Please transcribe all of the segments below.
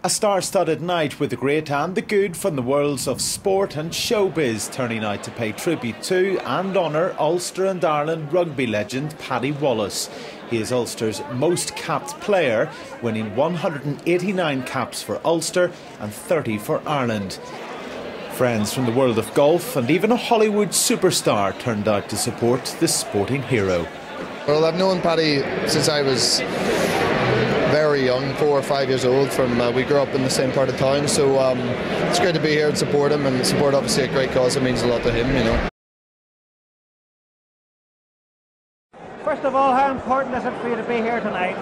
A star-studded night with the great and the good from the worlds of sport and showbiz turning out to pay tribute to and honour Ulster and Ireland rugby legend Paddy Wallace. He is Ulster's most capped player, winning 189 caps for Ulster and 30 for Ireland. Friends from the world of golf and even a Hollywood superstar turned out to support the sporting hero. Well, I've known Paddy since I was very young, 4 or 5 years old. We grew up in the same part of town, so it's great to be here and support him, and support obviously a great cause. It means a lot to him, you know. First of all, how important is it for you to be here tonight?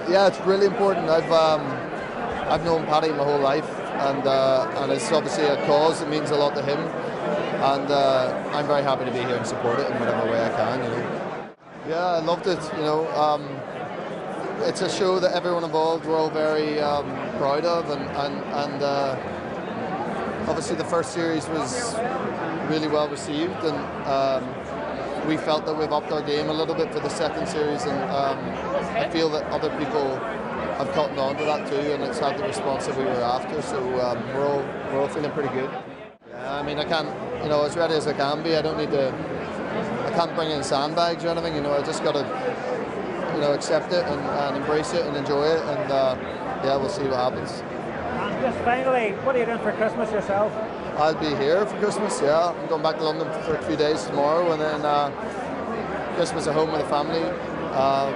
Yeah, it's really important. I've known Paddy my whole life, and it's obviously a cause that means a lot to him, and I'm very happy to be here and support it in whatever way I can, you know. Yeah, I loved it, you know. It's a show that everyone involved were all very proud of, and obviously the first series was really well received, and we felt that we've upped our game a little bit for the second series, and I feel that other people have caught on to that too, and it's had the response that we were after, so we're all feeling pretty good. Yeah, I mean, I can't, you know, as ready as I can be. I can't bring in sandbags or anything, you know. I just got to, you know, accept it and embrace it and enjoy it, and yeah, we'll see what happens. And just finally, what are you doing for Christmas yourself? I'll be here for Christmas, yeah. I'm going back to London for a few days tomorrow, and then Christmas at home with the family.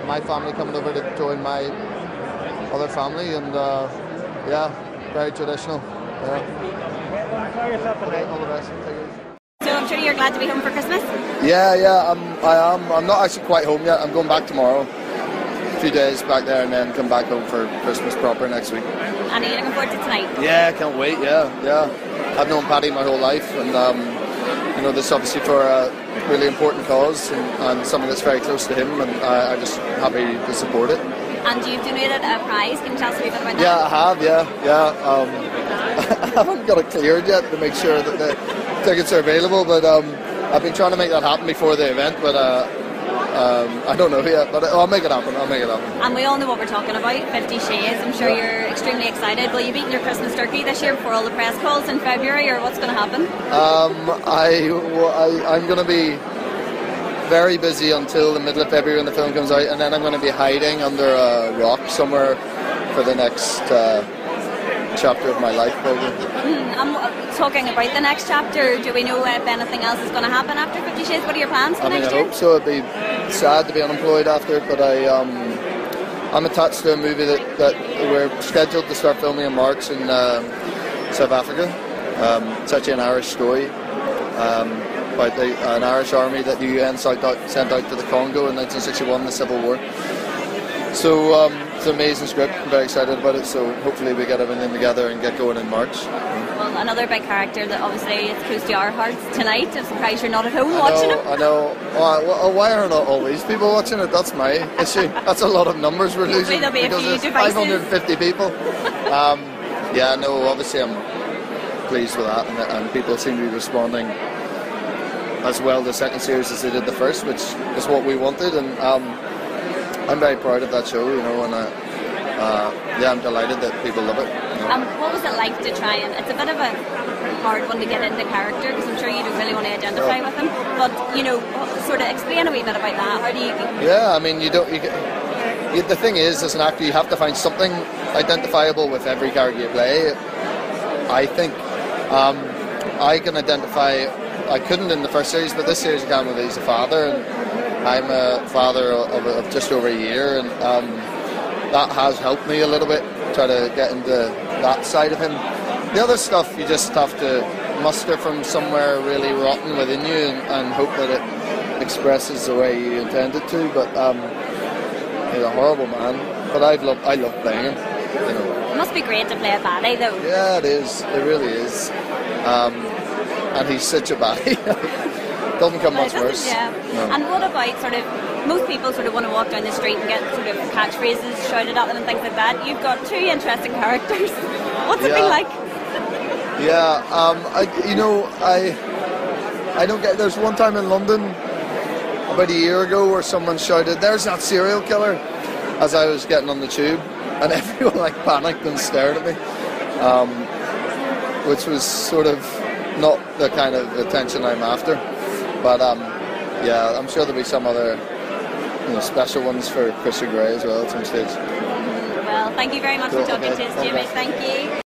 My family coming over to join my other family, and yeah, very traditional. Yeah. Well, enjoy yourself tonight. All the best. So I'm sure you're glad to be home for Christmas? Yeah, I am. I'm not actually quite home yet. I'm going back tomorrow. A few days back there, and then come back home for Christmas proper next week. And are you looking forward to tonight? Yeah, I can't wait, yeah. I've known Paddy my whole life, and you know, this is obviously for a really important cause, and something that's very close to him, and I'm just happy to support it. And you've donated a prize. Can you tell us a wee bit about that? Yeah, I have, yeah. I haven't got it cleared yet to make sure that the tickets are available, but I've been trying to make that happen before the event, but I don't know yet, but I'll make it happen. And we all know what we're talking about, 50 Shades. I'm sure you're extremely excited. Will you be eating your Christmas turkey this year before all the press calls in February, or what's going to happen? I'm going to be very busy until the middle of February when the film comes out, and then I'm going to be hiding under a rock somewhere for the next chapter of my life, probably. I'm talking about the next chapter. Do we know if anything else is going to happen after 50 Shades? What are your plans for next year? I hope so. It'd be sad to be unemployed after it, but I'm attached to a movie that we're scheduled to start filming in March in South Africa. It's actually an Irish story about an Irish army that the UN sent out to the Congo in 1961, the Civil War. So it's an amazing script. I'm very excited about it, so hopefully we get everything together and get going in March. Well, another big character that obviously is close to our hearts tonight. I'm surprised you're not at home watching him. I know. Why are not always people watching it? That's my issue. That's a lot of numbers we're losing. There'll be because a few there's devices. 550 people. Yeah, no, obviously I'm pleased with that, and people seem to be responding as well to the second series as they did the first, which is what we wanted, and I'm very proud of that show, you know, and yeah, I'm delighted that people love it. You know. What was it like to try and, it's a bit of a hard one to get into character, because I'm sure you don't really want to identify with him, but, you know, sort of explain a wee bit about that. How do you... Yeah, I mean, the thing is, as an actor, you have to find something identifiable with every character you play. I think I can identify, I couldn't in the first series, but this series I can, with he's a father, and I'm a father of just over a year, and that has helped me a little bit, try to get into that side of him. The other stuff you just have to muster from somewhere really rotten within you, and hope that it expresses the way you intend it to, but he's a horrible man, but I love playing him, you know. It must be great to play a baddie though. Yeah, it is, it really is, and he's such a baddie. Doesn't come much worse. Yeah. No. And what about sort of, most people sort of want to walk down the street and get sort of catchphrases shouted at them and things like that. You've got two interesting characters. What's it been like? Yeah, I don't get. There's one time in London about a year ago where someone shouted, "There's that serial killer," as I was getting on the tube, and everyone like panicked and stared at me, which was sort of not the kind of attention I'm after. But yeah, I'm sure there'll be some other special ones for Christian Grey as well at some stage. Well, thank you very much for talking to us, Jimmy. Thank you.